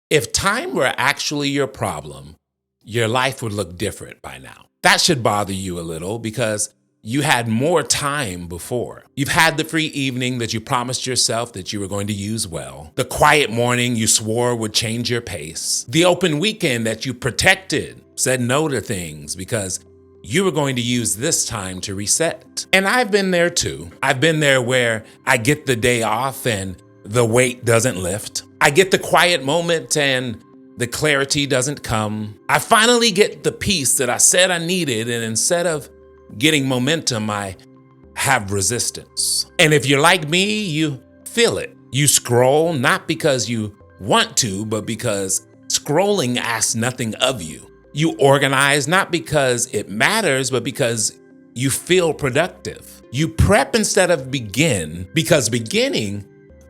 If time were actually your problem, your life would look different by now. That should bother you a little because you had more time before. You've had the free evening that you promised yourself that you were going to use well, the quiet morning you swore would change your pace, the open weekend that you protected, said no to things because you were going to use this time to reset. And I've been there too. I've been there where I get the day off and the weight doesn't lift. I get the quiet moment and the clarity doesn't come. I finally get the peace that I said I needed, and instead of getting momentum, I have resistance. And if you're like me, you feel it. You scroll not because you want to, but because scrolling asks nothing of you. You organize not because it matters, but because you feel productive. You prep instead of begin because beginning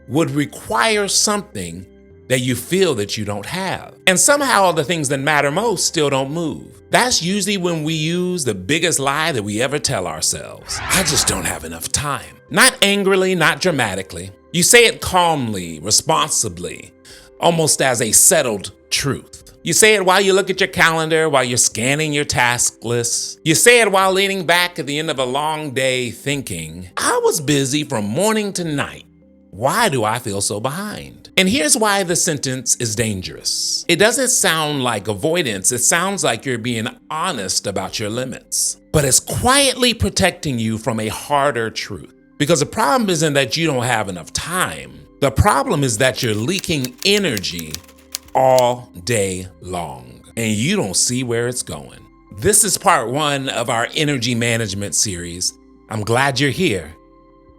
would require something that you feel that you don't have. And somehow the things that matter most still don't move. That's usually when we use the biggest lie that we ever tell ourselves. I just don't have enough time. Not angrily, not dramatically. You say it calmly, responsibly, almost as a settled truth. You say it while you look at your calendar, while you're scanning your task list. You say it while leaning back at the end of a long day thinking, I was busy from morning to night. Why do I feel so behind? And here's why the sentence is dangerous. It doesn't sound like avoidance. It sounds like you're being honest about your limits. But it's quietly protecting you from a harder truth. Because the problem isn't that you don't have enough time. The problem is that you're leaking energy all day long, and you don't see where it's going. This is part 1 of our energy management series. I'm glad you're here.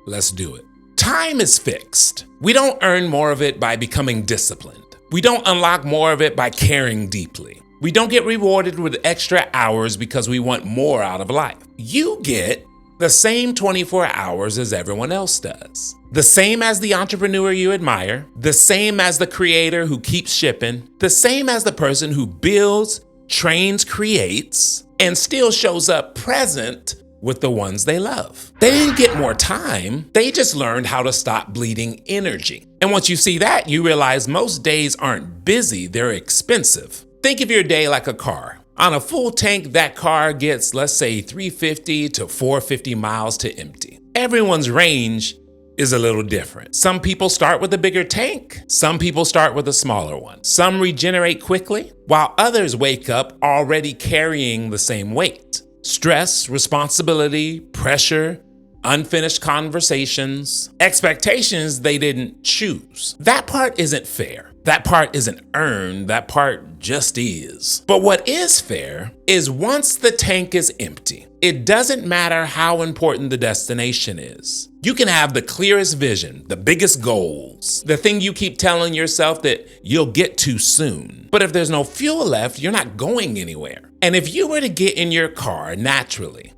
Let's do it. Time is fixed. We don't earn more of it by becoming disciplined. We don't unlock more of it by caring deeply. We don't get rewarded with extra hours because we want more out of life. You get the same 24 hours as everyone else does. The same as the entrepreneur you admire, the same as the creator who keeps shipping, the same as the person who builds, trains, creates, and still shows up present with the ones they love. They didn't get more time, they just learned how to stop bleeding energy. And once you see that, you realize most days aren't busy, they're expensive. Think of your day like a car. On a full tank, that car gets, let's say, 350 to 450 miles to empty. Everyone's range is a little different. Some people start with a bigger tank. Some people start with a smaller one. Some regenerate quickly, while others wake up already carrying the same weight. Stress, responsibility, pressure, unfinished conversations, expectations they didn't choose. That part isn't fair. That part isn't earned, that part just is. But what is fair is once the tank is empty, it doesn't matter how important the destination is. You can have the clearest vision, the biggest goals, the thing you keep telling yourself that you'll get to soon. But if there's no fuel left, you're not going anywhere. And if you were to get in your car naturally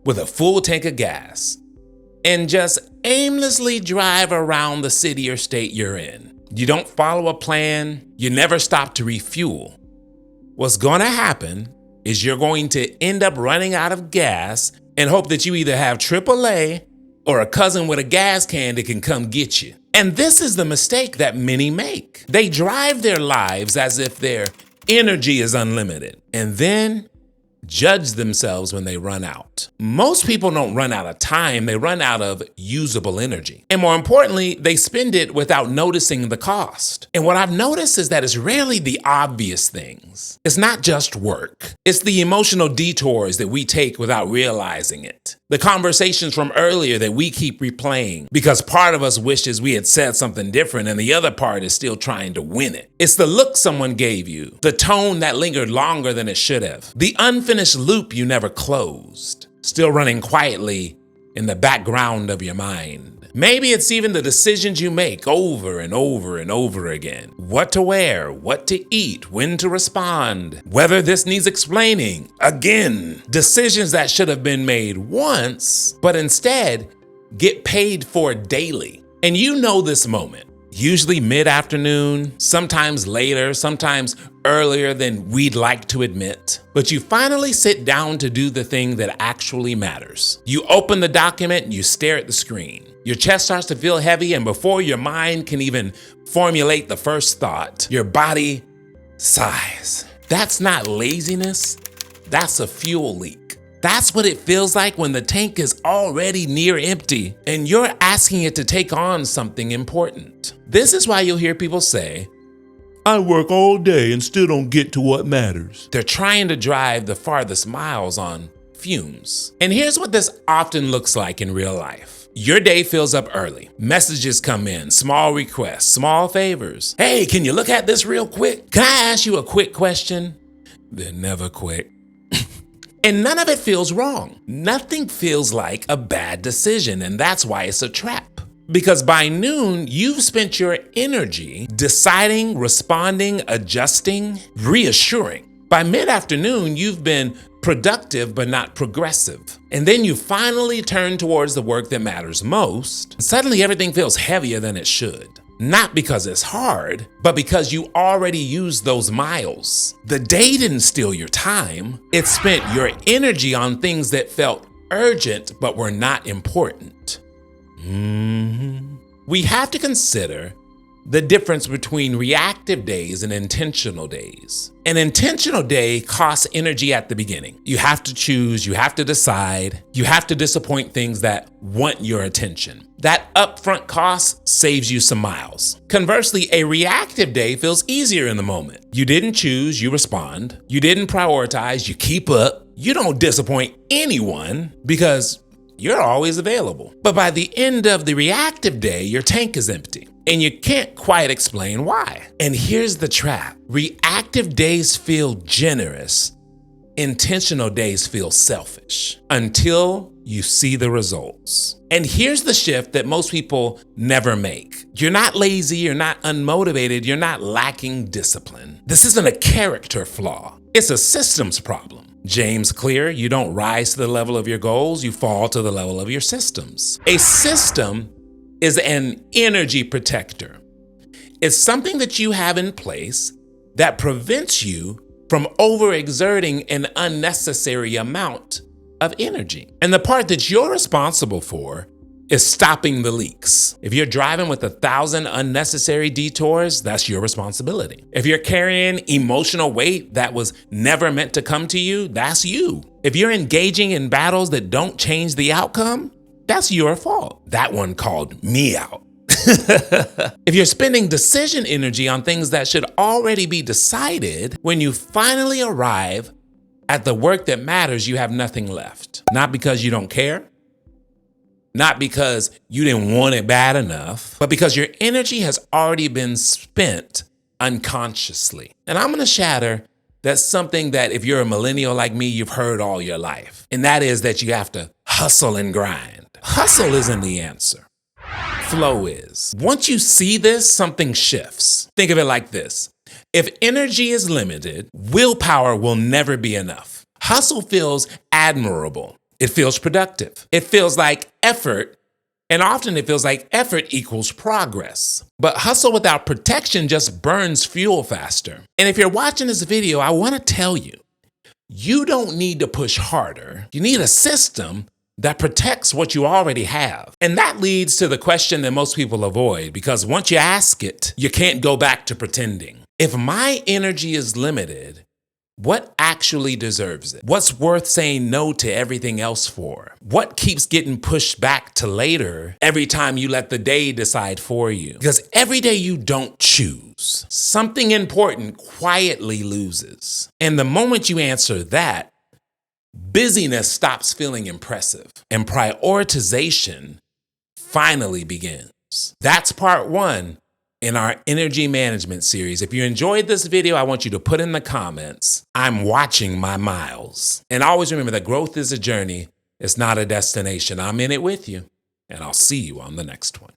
with a full tank of gas and just aimlessly drive around the city or state you're in, you don't follow a plan, you never stop to refuel. What's gonna happen is you're going to end up running out of gas and hope that you either have AAA or a cousin with a gas can that can come get you. And this is the mistake that many make. They drive their lives as if their energy is unlimited and then judge themselves when they run out. Most people don't run out of time, they run out of usable energy. And more importantly, they spend it without noticing the cost. And what I've noticed is that it's rarely the obvious things. It's not just work. It's the emotional detours that we take without realizing it. The conversations from earlier that we keep replaying because part of us wishes we had said something different and the other part is still trying to win it. It's the look someone gave you, the tone that lingered longer than it should have, the unfinished loop you never closed, still running quietly in the background of your mind. Maybe it's even the decisions you make over and over and over again. What to wear, what to eat, when to respond, whether this needs explaining. Again, decisions that should have been made once, but instead get paid for daily. And you know this moment. Usually mid-afternoon, sometimes later, sometimes earlier than we'd like to admit. But you finally sit down to do the thing that actually matters. You open the document and you stare at the screen. Your chest starts to feel heavy, and before your mind can even formulate the first thought, your body sighs. That's not laziness, that's a fuel leak. That's what it feels like when the tank is already near empty and you're asking it to take on something important. This is why you'll hear people say, I work all day and still don't get to what matters. They're trying to drive the farthest miles on fumes. And here's what this often looks like in real life. Your day fills up early. Messages come in, small requests, small favors. Hey, can you look at this real quick? Can I ask you a quick question? They're never quick. And none of it feels wrong. Nothing feels like a bad decision, and that's why it's a trap. Because by noon, you've spent your energy deciding, responding, adjusting, reassuring. By mid-afternoon, you've been productive but not progressive. And then you finally turn towards the work that matters most. Suddenly, everything feels heavier than it should. Not because it's hard, but because you already used those miles. The day didn't steal your time. It spent your energy on things that felt urgent but were not important. We have to consider the difference between reactive days and intentional days. An intentional day costs energy at the beginning. You have to choose, you have to decide, you have to disappoint things that want your attention. That upfront cost saves you some miles. Conversely, a reactive day feels easier in the moment. You didn't choose, you respond. You didn't prioritize, you keep up. You don't disappoint anyone because you're always available. But by the end of the reactive day, your tank is empty. And you can't quite explain why. And here's the trap. Reactive days feel generous. Intentional days feel selfish until you see the results. And here's the shift that most people never make. You're not lazy, you're not unmotivated, you're not lacking discipline. This isn't a character flaw. It's a systems problem. James Clear, you don't rise to the level of your goals, you fall to the level of your systems. A system is an energy protector. It's something that you have in place that prevents you from overexerting an unnecessary amount of energy. And the part that you're responsible for is stopping the leaks. If you're driving with 1,000 unnecessary detours, that's your responsibility. If you're carrying emotional weight that was never meant to come to you, that's you. If you're engaging in battles that don't change the outcome, that's your fault. That one called me out. If you're spending decision energy on things that should already be decided, when you finally arrive at the work that matters, you have nothing left. Not because you don't care, not because you didn't want it bad enough, but because your energy has already been spent unconsciously. And I'm gonna shatter that's something that if you're a millennial like me, you've heard all your life. And that is that you have to hustle and grind. Hustle isn't the answer. Flow is. Once you see this, something shifts. Think of it like this. If energy is limited, willpower will never be enough. Hustle feels admirable. It feels productive. It feels like effort, and often it feels like effort equals progress. But hustle without protection just burns fuel faster. And if you're watching this video, I want to tell you, you don't need to push harder. You need a system that protects what you already have. And that leads to the question that most people avoid, because once you ask it, you can't go back to pretending. If my energy is limited, what actually deserves it? What's worth saying no to everything else for? What keeps getting pushed back to later every time you let the day decide for you? Because every day you don't choose, something important quietly loses. And the moment you answer that, busyness stops feeling impressive and prioritization finally begins. That's part one in our energy management series. If you enjoyed this video, I want you to put in the comments, I'm watching my miles. And always remember that growth is a journey. It's not a destination. I'm in it with you, and I'll see you on the next one.